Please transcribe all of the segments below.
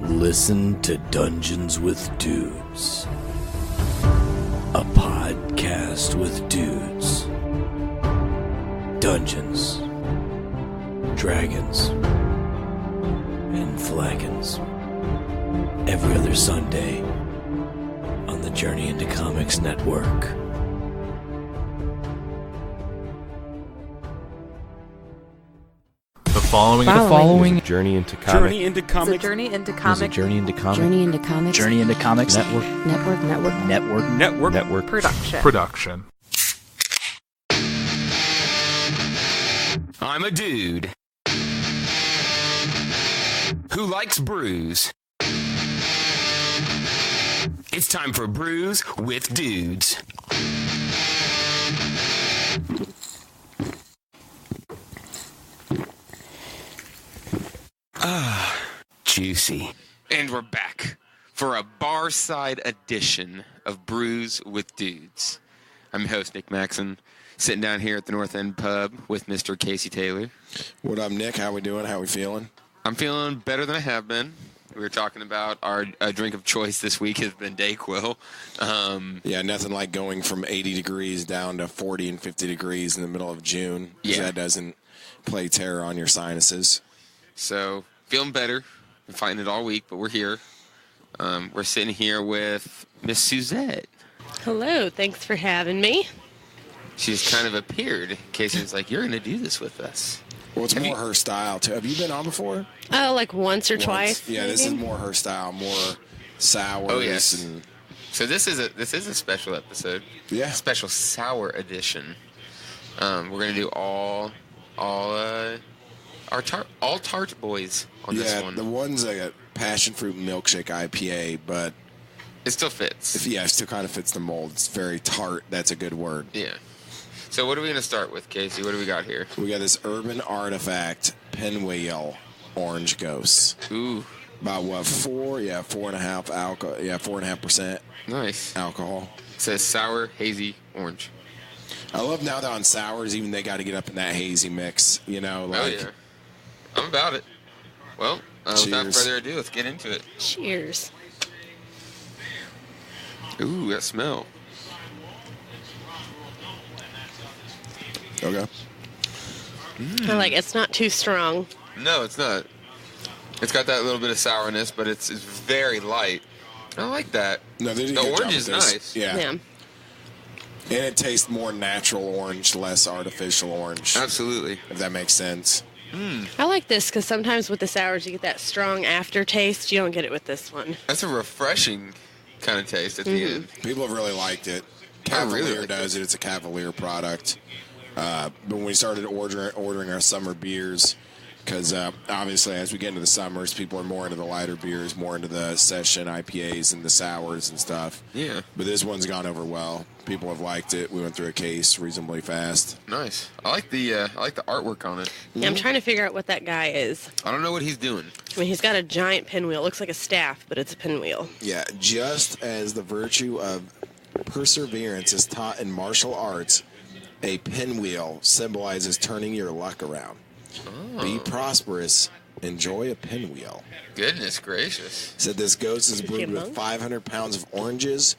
Listen to Dungeons with Dudes, a podcast with dudes, Dungeons, Dragons, and Flagons. Every other Sunday on the Journey into Comics Network. The following Journey into Comics. Journey into Comics. Journey into Comics. Journey into Comics. Journey into Comics. Journey into Comics. Network Production. I'm a dude who likes brews. It's time for Brews with Dudes. Juicy. And we're back for a Barside edition of Brews with Dudes. I'm your host, Nick Maxon, sitting down here at the North End Pub with Mr. Casey Taylor. What up, Nick? How we doing? How we feeling? I'm feeling better than I have been. We were talking about our drink of choice this week has been Dayquil. Yeah, nothing like going from 80 degrees down to 40 and 50 degrees in the middle of June. Yeah. That doesn't play terror on your sinuses. So, feeling better. Been fighting it all week, but we're here. We're sitting here with Miss Suzette. Hello, thanks for having me. She's kind of appeared. Casey's like, you're going to do this with us. Well, it's more her style, too. Have you been on before? Oh, like once or twice. Yeah, this is more her style, more sours. Oh, yes. And So this is a special episode. Yeah. Special sour edition. We're going to do all tart boys on this one. the one's like a passion fruit milkshake IPA, but It still fits. it still kind of fits the mold. It's very tart. That's a good word. Yeah. So what are we going to start with, Casey? What do we got here? We got this Urban Artifact Pinwheel Orange Ghost. Ooh, About what, 4.5 alcohol. Yeah, 4.5% nice. alcohol. It says sour, hazy, orange. I love now that on sours, even they got to get up in that hazy mix. You know, like Oh, yeah. I'm about it. Well, without Cheers. further ado, let's get into it. Cheers. Ooh, that smell. okay. I like it's not too strong. No, it's not. It's got that little bit of sourness, but it's very light. I like that. No, they did a The good job orange with is this. nice. Yeah. Yeah. And it tastes more natural orange, less artificial orange. Absolutely. If that makes sense. I like this because sometimes with the sours you get that strong aftertaste. You don't get it with this one. That's a refreshing kind of taste at the end. People have really liked it. I really Cavalier like does it. It's a Cavalier product. But when we started ordering our summer beers, because obviously as we get into the summers, people are more into the lighter beers, more into the session IPAs and the sours and stuff. Yeah. But this one's gone over well. People have liked it. We went through a case reasonably fast. Nice. I like the artwork on it. Yeah, I'm trying to figure out what that guy is. I don't know what he's doing. I mean, he's got a giant pinwheel. It looks like a staff, but it's a pinwheel. Yeah, just as the virtue of perseverance is taught in martial arts, a pinwheel symbolizes turning your luck around. Oh. Be prosperous. Enjoy a pinwheel. Goodness gracious. Said this ghost is he brewed a with monk? 500 pounds of oranges,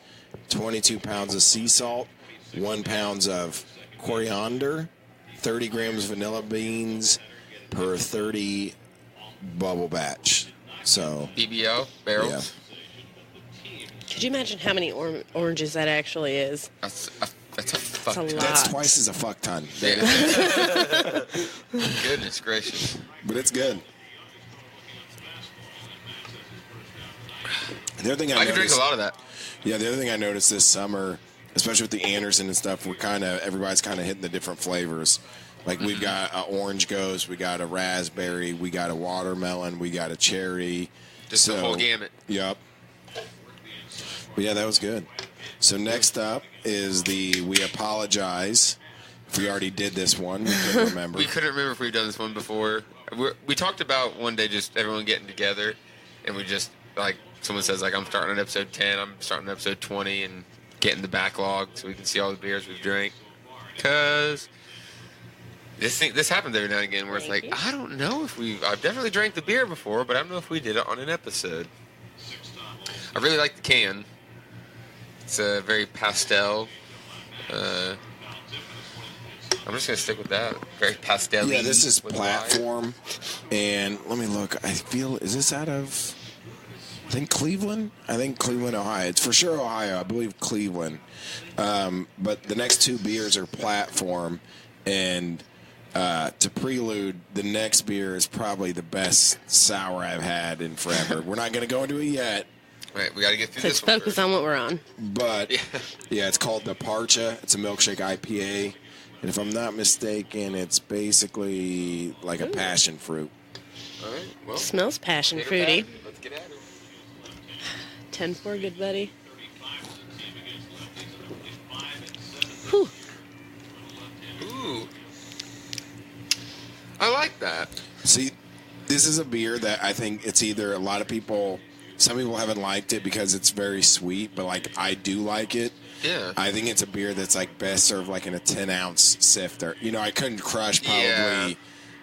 22 pounds of sea salt, 1 pound of coriander, 30 grams vanilla beans per 30 bubble batch. So, BBO barrels. Could you imagine how many oranges that actually is? That's a fuck. That's a lot. that's twice as a fuck ton. Yeah. Goodness gracious. But it's good. The other thing I could drink a lot of that. Yeah, the other thing I noticed this summer, especially with the Anderson and stuff, everybody's kind of hitting the different flavors. Like we've got an orange ghost, we got a raspberry, we got a watermelon, we got a cherry. Just the whole gamut. Yep. But yeah, that was good. So next up is We Apologize. If we already did this one, we couldn't remember. We couldn't remember if we've done this one before. We talked about one day just everyone getting together, and we just, like, someone says, like, I'm starting on episode 10, I'm starting on episode 20, and getting the backlog so we can see all the beers we've drank. Because This happens every now and again where it's Thank like, you. I don't know if I've definitely drank the beer before, but I don't know if we did it on an episode. I really like the can. It's a very pastel. I'm just gonna stick with that. Very pastel. Yeah, this is with Platform, and let me look. Is this out of? I think Cleveland. Ohio. It's for sure Ohio. I believe Cleveland. But the next two beers are Platform, and to prelude, the next beer is probably the best sour I've had in forever. We're not gonna go into it yet. Right, we got to get through Let's this one focus first. on what we're on. But yeah, it's called the Parcha. It's a milkshake IPA, and if I'm not mistaken, it's basically like a passion fruit. All right, well, Smells passion take her fruity. back. Let's get at it. 10-4, good buddy. Whew. Ooh, I like that. See, this is a beer that I think it's either a lot of people, some people haven't liked it because it's very sweet, but like I do like it. Yeah. I think it's a beer that's like best served like in a 10-ounce sifter. You know, I couldn't crush probably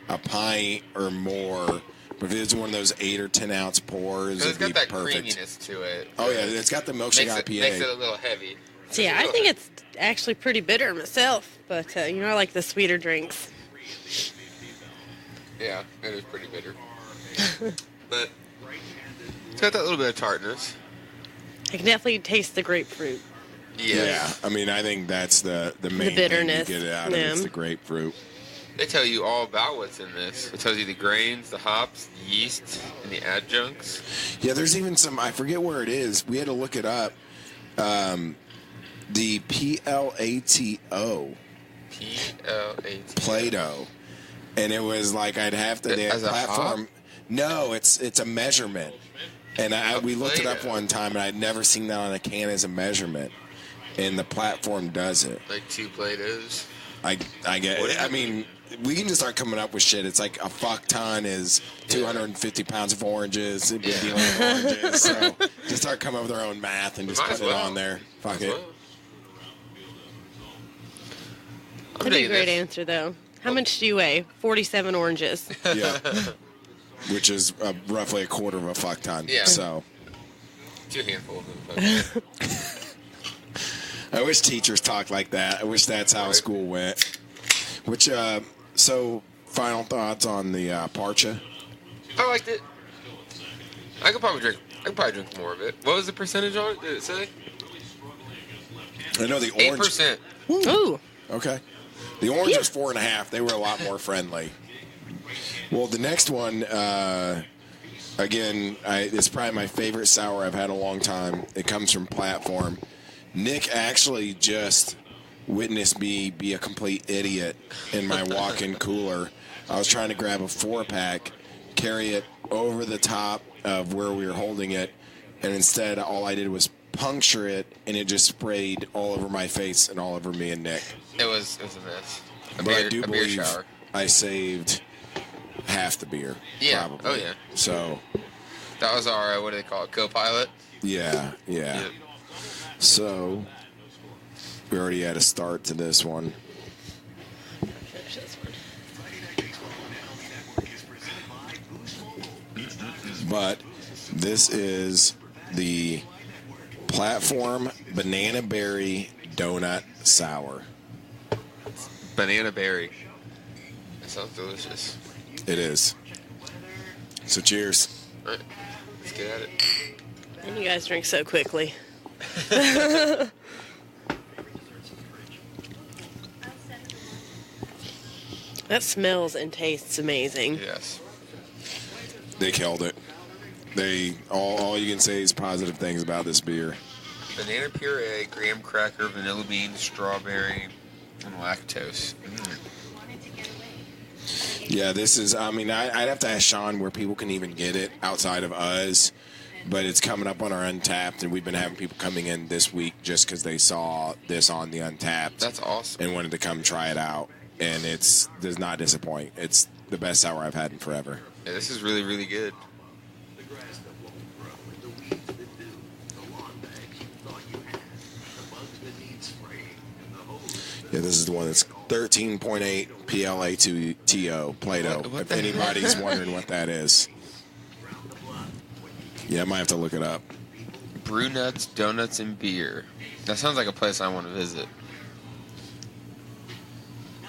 a pint or more, but if it's one of those 8 or 10 ounce pours, Because it'd it's be got that perfect. creaminess to it. Oh yeah, it's got the milkshake IPA. Makes it a little heavy. So yeah, I think it's actually pretty bitter myself, but I like the sweeter drinks. Yeah, it is pretty bitter. But it's got that little bit of tartness. I can definitely taste the grapefruit. Yeah, I mean, I think that's the main bitterness, thing you get out of it. yeah. It's the grapefruit. They tell you all about what's in this. It tells you the grains, the hops, the yeast, and the adjuncts. Yeah, there's even some, I forget where it is. We had to look it up. The PLATO, PLAT. Plato. And it was like, I'd have to, they had As a platform. hop? No, it's a measurement. And we looked it up Play-Doh. one time, and I'd never seen that on a can as a measurement. And the platform does it. Like 2 Play-Dohs. I get it. I mean, we can just start coming up with shit. It's like a fuck ton is 250 pounds of oranges. We've been dealing with oranges. So just start coming up with our own math and just Might put as it well. on there. Fuck it. Well, I'm That'd be a digging great this. answer, though. How much do you weigh? 47 oranges. Yeah. Which is roughly a quarter of a fuck ton. Yeah. So 2 handfuls of them. I wish teachers talked like that. I wish that's how Right. school went. Which, so final thoughts on the Parcha? I liked it. I could probably drink more of it. What was the percentage on it? Did it say? I know the orange. 8%. Ooh. Okay. The orange was 4.5. They were a lot more friendly. Well, the next one, again, it's probably my favorite sour I've had in a long time. It comes from Platform. Nick actually just witnessed me be a complete idiot in my walk-in cooler. I was trying to grab a 4-pack, carry it over the top of where we were holding it, and instead all I did was puncture it, and it just sprayed all over my face and all over me and Nick. It was a mess. But I do A beer believe shower. I saved half the beer. Yeah. Probably. Oh, yeah. So, That was our, what do they call it, co-pilot? yeah. Yeah. So, we already had a start to this one. Finish this one. But this is the Platform Banana Berry Donut Sour. Banana berry. That sounds delicious. It is. So, cheers. All right. Let's get at it. And you guys drink so quickly. That smells and tastes amazing. Yes. They killed it. All you can say is positive things about this beer. Banana puree, graham cracker, vanilla bean, strawberry, and lactose. Yeah, this is, I mean, I'd have to ask Sean where people can even get it outside of us, but it's coming up on our Untapped, and we've been having people coming in this week just because they saw this on the Untapped. That's awesome. And wanted to come try it out, and it does not disappoint. It's the best sour I've had in forever. Yeah, this is really, really good. Yeah, this is the one that's 13.8 PLA2TO Play-Doh. What If the hell? anybody's wondering what that is. Yeah, I might have to look it up. Brew nuts, donuts, and beer. That sounds like a place I want to visit.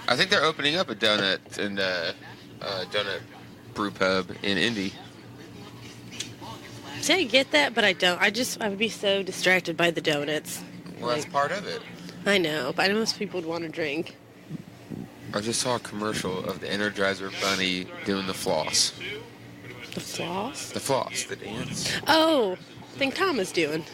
I think they're opening up a donut and donut brew pub in Indy. See, I get that, but I don't. I would be so distracted by the donuts. Well, that's part of it. I know, but I know most people would want to drink. I just saw a commercial of the Energizer Bunny doing the floss. The floss? The floss, the dance. Oh, I think Tom is doing.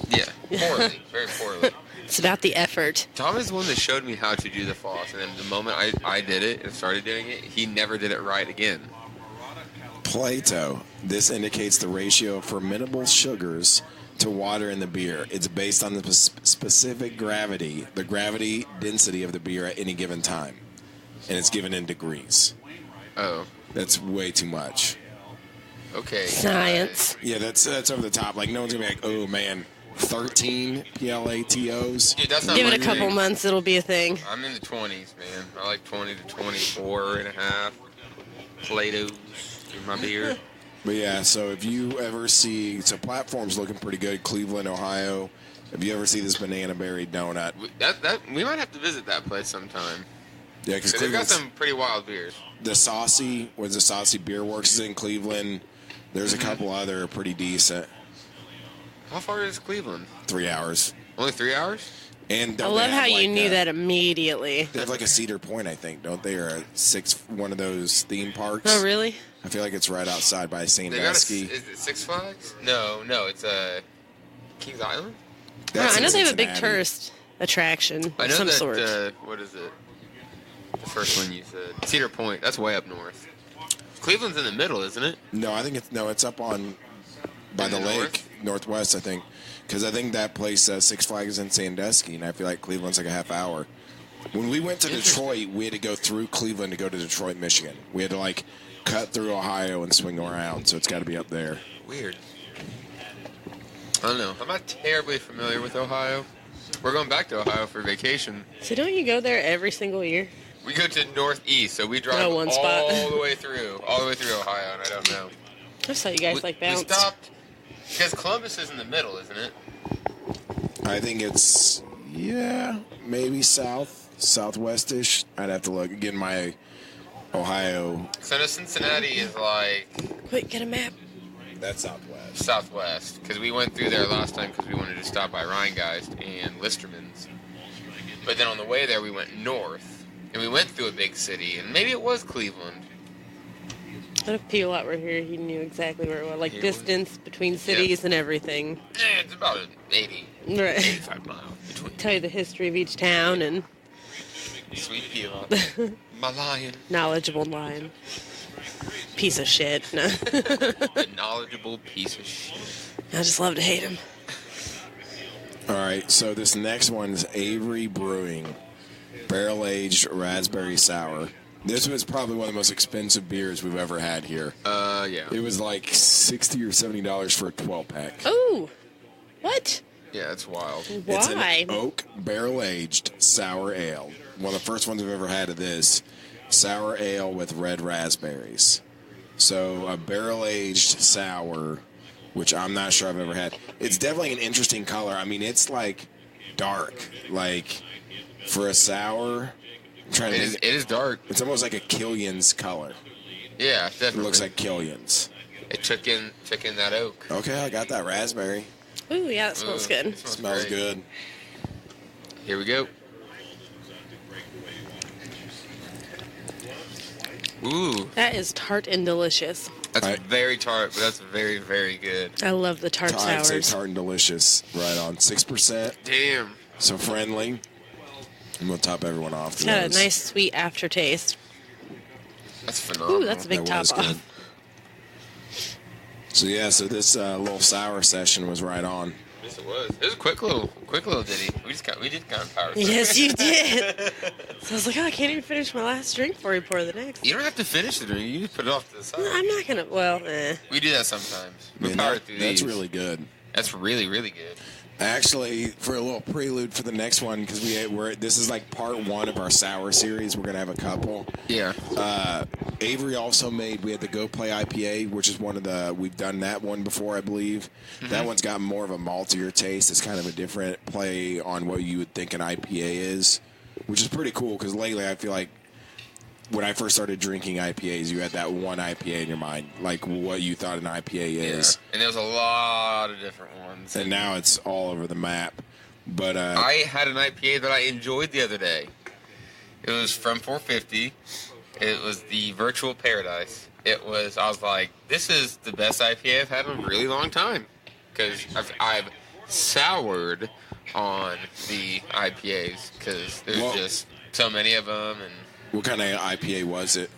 Yeah, poorly, very poorly. It's about the effort. Tom is the one that showed me how to do the floss, and then the moment I did it and started doing it, he never did it right again. Plato. This indicates the ratio of fermentable sugars to water in the beer. It's based on the specific gravity, the gravity density of the beer at any given time. And it's given in degrees. Oh, That's way too much. okay. Science. Yeah, that's over the top. Like, no one's going to be like, oh, man, 13 PLATOs? Dude, that's not Give my it a couple thing. months, it'll be a thing. I'm in the 20s, man. I like 20 to 24 and a half Play-Dohs in my beer. But yeah, so if you ever see, so Platform's looking pretty good, Cleveland, Ohio. If you ever see this banana berry donut, We might have to visit that place sometime. yeah, because They've got Cleveland's, some pretty wild beers. the Saucy Beer Works is in Cleveland. There's a couple other pretty decent. How far is Cleveland? 3 hours. Only 3 hours? And I don't love they how have, you like, knew that immediately. They have like a Cedar Point, I think, don't they? Or one of those theme parks. Oh, really? I feel like it's right outside by They got Sandusky. is it Six Flags? No, it's Kings Island. That's I know in they have a big Cincinnati. tourist attraction I of know some that. sort. What is it? The first one you said, Cedar Point. That's way up north. Cleveland's in the middle, isn't it? No, I think it's up on by In the the lake, north? northwest. I think because I think that place Six Flags is in Sandusky, and I feel like Cleveland's like a half hour. When we went to Detroit, we had to go through Cleveland to go to Detroit, Michigan. We had to like cut through Ohio and swing around, so it's got to be up there. Weird. I don't know. I'm not terribly familiar with Ohio. We're going back to Ohio for vacation. So don't you go there every single year? We go to northeast, so we drive Oh, one spot. all the way through Ohio, and I don't know. I just thought you guys like We bounced. stopped because Columbus is in the middle, isn't it? I think it's maybe southwestish. I'd have to look again. My Ohio, So no, Cincinnati is like Quick, get a map. that's southwest. southwest because we went through there last time because we wanted to stop by Rheingeist and Listerman's. But then on the way there, we went north and we went through a big city, and maybe it was Cleveland. What if people out were here, he knew exactly where it was. Like Here distance between cities and everything. It's about an 80, Right. 85 mile between. Tell you the history of each town and Sweet pea. My lion. knowledgeable line. Piece of shit. No. A knowledgeable piece of shit. I just love to hate him. All right, so this next one is Avery Brewing, barrel-aged raspberry sour. This was probably one of the most expensive beers we've ever had here. Yeah. It was like $60 or $70 for a 12-pack. Oh, what? Yeah, it's wild. It's Why? an oak barrel-aged sour ale. One of the first ones I've ever had of this. Sour ale with red raspberries. So a barrel-aged sour, which I'm not sure I've ever had. It's definitely an interesting color. I mean, it's like dark. Like for a sour, I'm trying to It is dark. it's almost like a Killian's color. Yeah, It definitely. looks like Killian's. It took in that oak. Okay, I got that raspberry. Ooh, yeah, that smells Ooh, good. Smells great. good. Here we go. Ooh, That is tart and delicious. that's Right. very tart, but that's very, very good. I love the tart I'd say sours. tart and delicious. Right on 6%. Damn. So friendly. I'm going to top everyone off. It's got a nice sweet aftertaste. That's phenomenal. Ooh, that's a big That was top good. off. So yeah, so this little sour session was right on. Yes, it was. It was a quick little ditty. We did kind of power. Yes, you did. So I was like, oh, I can't even finish my last drink before we pour the next. You don't have to finish the drink. You just put it off to the side. I'm not gonna. Well, We do that sometimes. We Man, power that- through that's these. really good. That's really, really good. Actually, for a little prelude for the next one, because this is like part 1 of our sour series. We're gonna have a couple. Yeah. Avery also made. We had the Go Play IPA, which is we've done that one before, I believe. Mm-hmm. That one's got more of a maltier taste. It's kind of a different play on what you would think an IPA is, which is pretty cool. Because lately, I feel like when I first started drinking IPAs, you had that one IPA in your mind, like what you thought an IPA is. Yeah. And there's a lot of different ones. And now it's all over the map. But I had an IPA that I enjoyed the other day. It was from 450. It was the Virtual Paradise. I was like, this is the best IPA I've had in a really long time. Because I've soured on the IPAs because there's just so many of them. And what kind of IPA was it?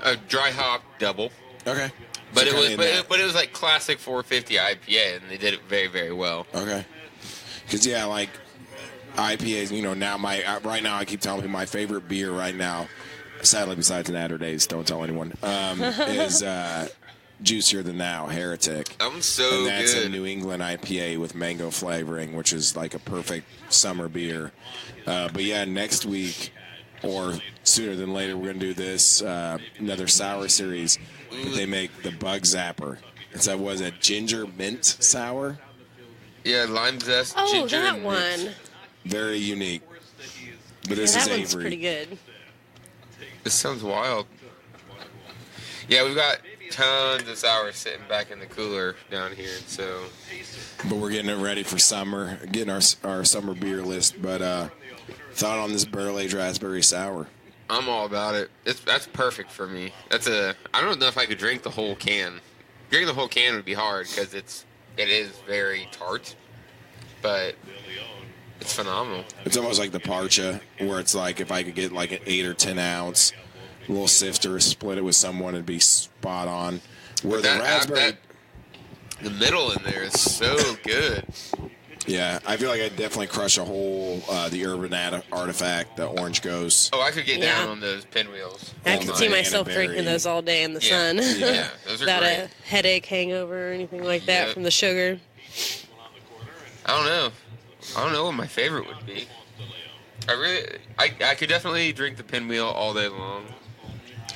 a dry hop double. Okay. But So it was like classic 450 IPA, and they did it very, very well. Okay. Because like IPAs, now right now I keep telling people my favorite beer right now, sadly besides Natter Days, don't tell anyone, is Juicier Than Thou, Heretic. I'm so And that's good. a New England IPA with mango flavoring, which is like a perfect summer beer. But yeah, next week or sooner than later, we're going to do this another sour series. But they make the Bug Zapper. Was a ginger mint sour. Yeah, lime zest, Oh, ginger, that and one. mint. Very unique. But Yeah, this that is one's Avery. pretty good. This sounds wild. Yeah, we've got tons of sours sitting back in the cooler down here, so But we're getting it ready for summer, getting our summer beer list. But thought on this barrel-aged raspberry sour. I'm all about it. That's perfect for me. I don't know if I could drink the whole can. Drinking the whole can would be hard because it is very tart, but it's phenomenal. It's almost like the Parcha, where it's like if I could get like an 8 or 10 ounce little sifter, split it with someone, it'd be spot on. Where the raspberry, the middle in there is so good. yeah, I feel like I'd definitely crush a whole the Urban Artifact, the Orange Ghost. Oh, I could get Yeah. down on those pinwheels. I Oh, can my see myself Banana drinking berry. those all day in the Yeah. sun. Yeah, those are Without great. a headache, hangover, or anything like that Yep. from the sugar. I don't know what my favorite would be. I could definitely drink the pinwheel all day long.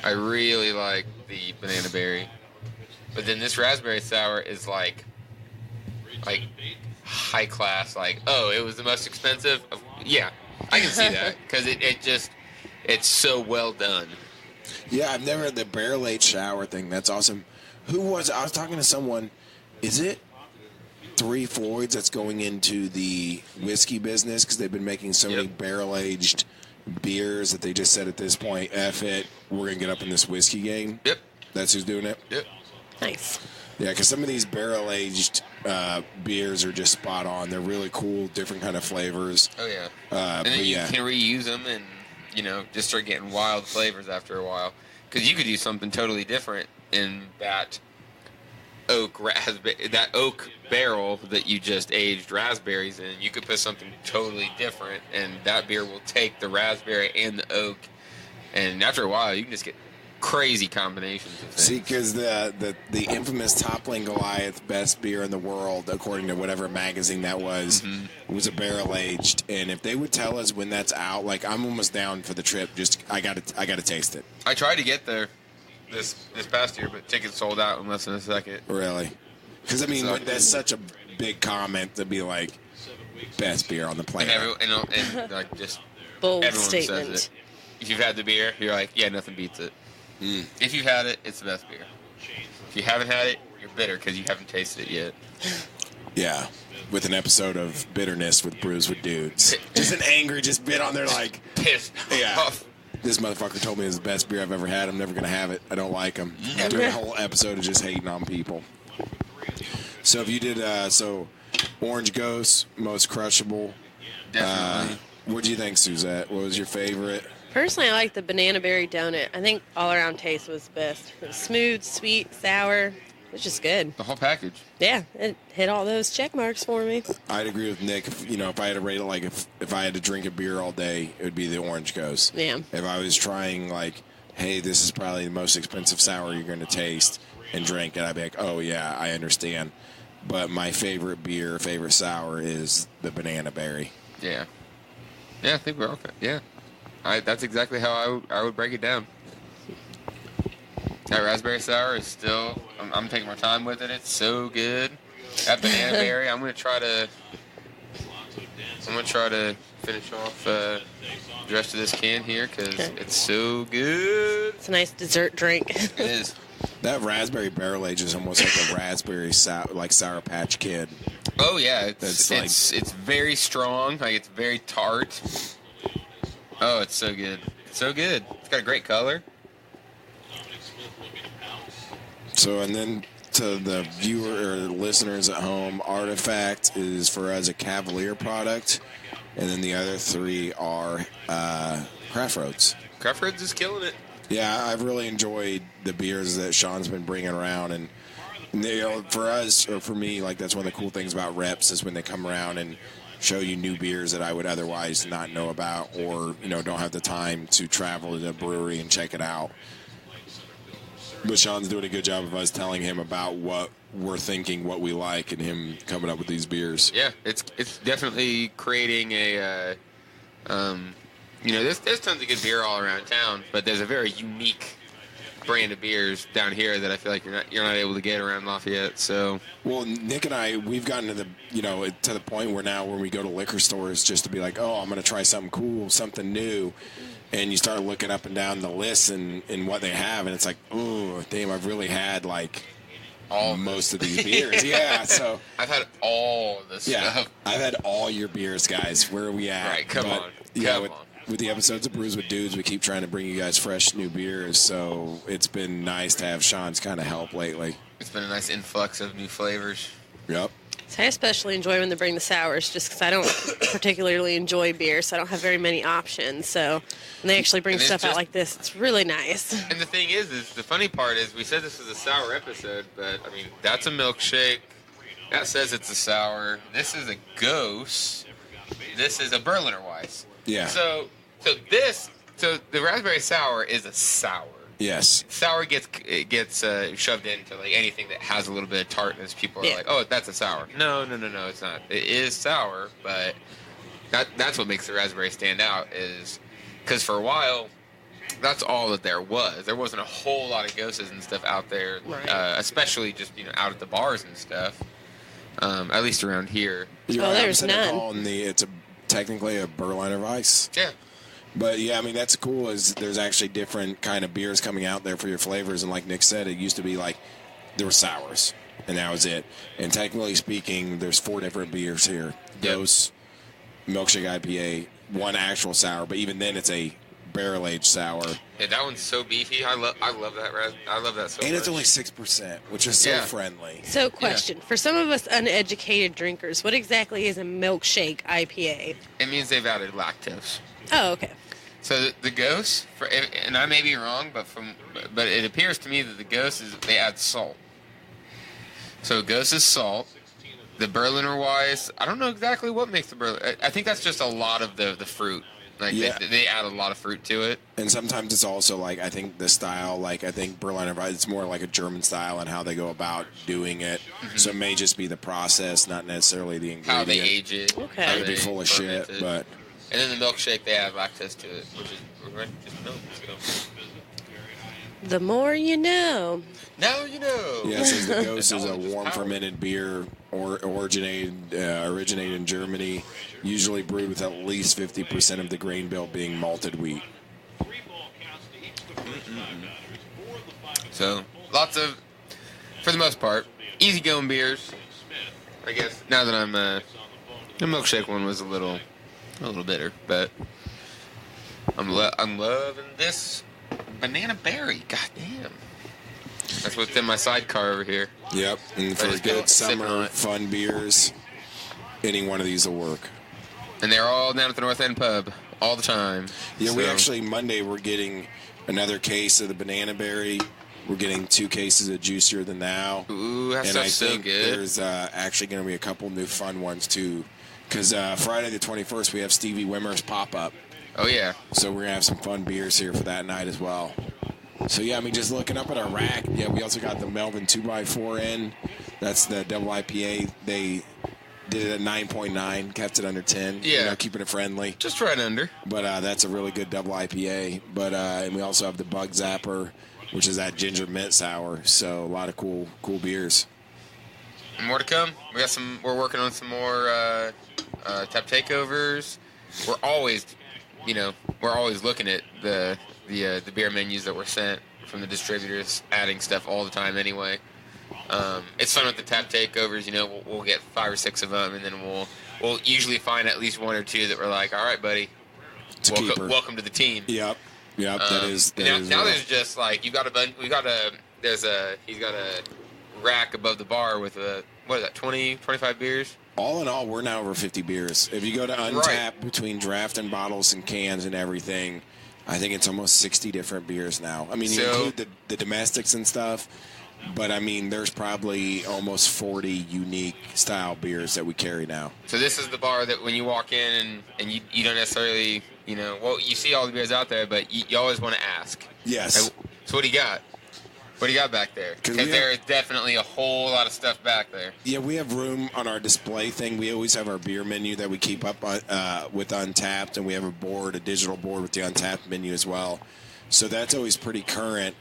I really like the banana berry. But then this raspberry sour is like high class, it was the most expensive. Yeah, I can see that because it's so well done. Yeah, I've never had the barrel-aged sour thing. That's awesome. I was talking to someone, is it Three Floyds that's going into the whiskey business because they've been making so many Yep. barrel-aged beers that they just said at this point, F it, we're going to get up in this whiskey game. Yep. That's who's doing it? Yep. Nice. Yeah, because some of these barrel-aged beers are just spot on. They're really cool, different kind of flavors. Oh yeah. But And then you yeah. can reuse them and just start getting wild flavors after a while. Because you could do something totally different in that oak barrel that you just aged raspberries in. You could put something totally different, and that beer will take the raspberry and the oak. And after a while, you can just get crazy combinations of things. See, because the infamous Toppling Goliath best beer in the world, according to whatever magazine that was a barrel aged. And if they would tell us when that's out, I'm almost down for the trip. Just I gotta taste it. I tried to get there this past year, but tickets sold out in less than a second. Really, because So- that's such a big comment to be like best beer on the And planet. just Bold everyone statement. says it. If you've had the beer, you're like, yeah, nothing beats it. If you've had it, it's the best beer. If you haven't had it, you're bitter because you haven't tasted it yet. Yeah, with an episode of bitterness with Brews with Dudes. Just an angry, just bit on there like, Pissed yeah. off. This motherfucker told me it's the best beer I've ever had. I'm never going to have it. I don't like him. After a whole episode of just hating on people. So if you did, Orange Ghost, most crushable. Definitely. What do you think, Suzette? What was your favorite? Personally, I like the banana berry donut. I think all around taste was best. It was smooth, sweet, sour. It was just good. The whole package. Yeah, it hit all those check marks for me. I'd agree with Nick. If I had to rate it, if I had to drink a beer all day, it would be the Orange Ghost. Yeah. If I was trying, hey, this is probably the most expensive sour you're going to taste and drink, and I'd be like, oh, yeah, I understand. But my favorite sour is the banana berry. Yeah. Yeah, I think we're okay. Yeah. That's exactly how I would break it down. That raspberry sour is still, I'm taking my time with it. It's so good. That banana berry, I'm gonna try to finish off the rest of this can here because it's so good. It's a nice dessert drink. It is. That raspberry barrel age is almost like a raspberry Sour Patch Kid. Oh yeah, That's it's very strong. Like it's very tart. Oh, it's so good. It's so good. It's got a great color. So, and then to the viewer or listeners at home, Artifact is for us a Cavalier product, and then the other three are Craft Roads. Craft Roads is killing it. Yeah, I've really enjoyed the beers that Sean's been bringing around, and you know, for us or for me, like that's one of the cool things about reps is when they come around and show you new beers that I would otherwise not know about, or you know, don't have the time to travel to the brewery and check it out. But Sean's doing a good job of us telling him about what we're thinking, what we like, and him coming up with these beers. Yeah, it's definitely creating a, you know, there's tons of good beer all around town, but there's a very unique brand of beers down here that I feel like you're not able to get around Lafayette. So, well, Nick and I, we've gotten to the point where now when we go to liquor stores, just to be like, oh, I'm going to try something cool, something new. And you start looking up and down the list and what they have, and it's like, oh, damn, I've really had like most of these beers. Yeah, so I've had all this stuff. I've had all your beers, guys. Where are we at? Right, come on. With the episodes of Brews with Dudes, we keep trying to bring you guys fresh new beers, so it's been nice to have Sean's kind of help lately. It's been a nice influx of new flavors. Yep. So I especially enjoy when they bring the sours, just because I don't particularly enjoy beer, so I don't have very many options. So when they actually bring stuff out like this, it's really nice. And the thing is the funny part is we said this was a sour episode, but I mean that's a milkshake. That says it's a sour. This is a Ghost. This is a Berliner Weiss. Yeah. So the raspberry sour is a sour. Yes. Sour gets shoved into like anything that has a little bit of tartness. People are like, oh, that's a sour. No, it's not. It is sour, but that's what makes the raspberry stand out is because for a while, that's all that there was. There wasn't a whole lot of Ghosts and stuff out there, right. Especially just out at the bars and stuff. At least around here. There's none. It's technically a Berliner Weiss. Yeah. But yeah, I mean that's cool. Is there's actually different kind of beers coming out there for your flavors, and like Nick said, it used to be like there were sours, and that was it. And technically speaking, there's 4 different beers here: Ghost, Milkshake IPA, one actual sour. But even then, it's a barrel-aged sour. Yeah, that one's so beefy. I love that. I love that so much. And it's only 6%, which is so friendly. So, question for some of us uneducated drinkers: what exactly is a milkshake IPA? It means they've added lactose. Oh, okay. So the Ghost, and I may be wrong, but it appears to me that the Ghost they add salt. So Ghost is salt. The Berliner Weiss, I don't know exactly what makes the Berliner. I think that's just a lot of the fruit. Like they add a lot of fruit to it. And sometimes it's also like I think the style, like I think Berliner Weiss, it's more like a German style and how they go about doing it. Mm-hmm. So it may just be the process, not necessarily the ingredient. How they age it. Okay. It would be full of shit, but. And then the milkshake, they add lactose to it, which is just milk. So. The more you know. Now you know. Yeah, so the Ghost is a warm fermented beer originated in Germany, usually brewed with at least 50% of the grain bill being malted wheat. Mm-mm. So lots of, for the most part, easygoing beers. I guess now that I'm the milkshake one was a little bitter, but I'm loving this banana berry. God damn. That's what's in my sidecar over here. Yep, and for good summer fun beers, any one of these will work. And they're all down at the North End Pub all the time. Yeah, we actually, Monday, we're getting another case of the banana berry. We're getting 2 cases of Juicier Than Thou. Ooh, that stuff's so good. There's actually going to be a couple new fun ones, too. Because Friday the 21st, we have Stevie Wimmer's pop-up. Oh, yeah. So we're going to have some fun beers here for that night as well. So, yeah, I mean, just looking up at our rack, yeah, we also got the Melvin 2x4 in. That's the double IPA. They did it at 9.9, kept it under 10. Yeah. You know, keeping it friendly. Just right under. But that's a really good double IPA. But and we also have the Bug Zapper, which is that ginger mint sour. So a lot of cool beers. More to come. We're working on some more tap takeovers. We're always looking at the beer menus that were sent from the distributors, adding stuff all the time anyway. It's fun with the tap takeovers. You know, we'll get 5 or 6 of them, and then we'll usually find at least 1 or 2 that we're like, all right, buddy, welcome to the team. Yep. That is. Now there's just like he's got a rack above the bar with what is that, 20, 25 beers. All in all, we're now over 50 beers. If you go to Untappd, between draft and bottles and cans and everything, I think it's almost 60 different beers now. I mean, you include the domestics and stuff. But, I mean, there's probably almost 40 unique style beers that we carry now. So this is the bar that when you walk in and you don't necessarily, you see all the beers out there, but you always want to ask. Yes. Like, so what do you got? What do you got back there? Because there is definitely a whole lot of stuff back there. Yeah, we have room on our display thing. We always have our beer menu that we keep up with Untappd, and we have a digital board with the Untappd menu as well. So that's always pretty current,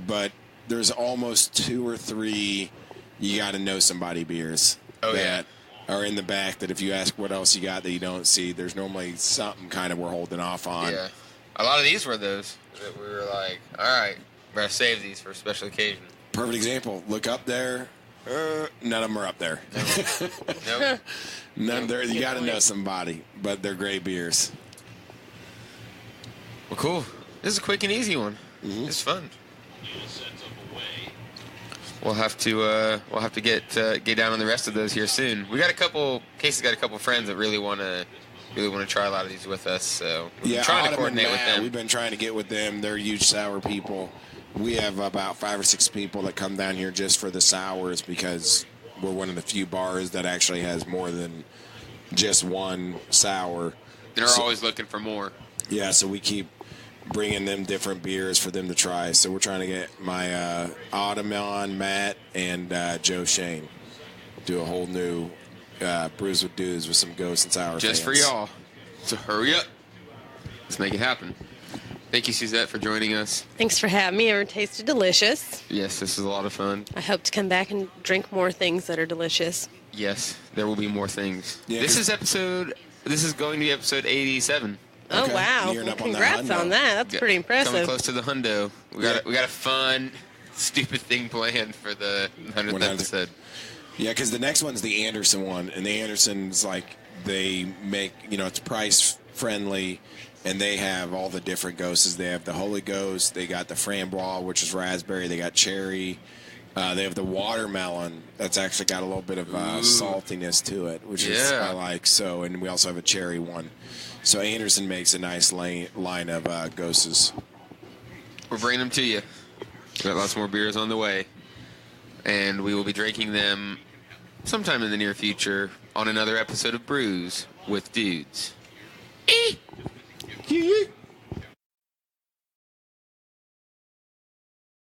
but there's almost 2 or 3 you got to know somebody beers that are in the back that if you ask what else you got that you don't see, there's normally something kind of we're holding off on. Yeah. A lot of these were those that we were like, all right, we're going to save these for a special occasion. Perfect example. Look up there. None of them are up there. Nope. None there. You got to know somebody, but they're great beers. Well, cool. This is a quick and easy one. Mm-hmm. It's fun. We'll have to get down on the rest of those here soon. Casey's got a couple friends that really want to try a lot of these with us. So we're trying to coordinate with them. We've been trying to get with them. They're huge sour people. We have about 5 or 6 people that come down here just for the sours because we're one of the few bars that actually has more than just one sour. They're always looking for more. Yeah, so we keep bringing them different beers for them to try. So we're trying to get my Autumn on, Matt, and Joe Shane do a whole new Brews with Dudes with some Ghost and Sour just fans. for y'all. So hurry up. Let's make it happen. Thank you, Suzette, for joining us. Thanks for having me. It tasted delicious. Yes, this was a lot of fun. I hope to come back and drink more things that are delicious. Yes, there will be more things. Yeah, This is going to be episode 87. Oh, Okay. wow. Gearing Well, up on the congrats hundo. on that. That's pretty Coming impressive. close to the hundo. We got a fun, stupid thing planned for the 100th 100th. episode. Yeah, because the next one's the Anderson one, and the Anderson's like they make, it's price friendly, and they have all the different ghosts. They have the Holy Ghost, they got the Framboise, which is raspberry, they got cherry, they have the watermelon that's actually got a little bit of saltiness to it, which is I like. So, and we also have a cherry one. So Anderson makes a nice line of ghosts. We're bringing them to you. We got lots more beers on the way, and we will be drinking them sometime in the near future on another episode of Brews with Dudes. Yeah.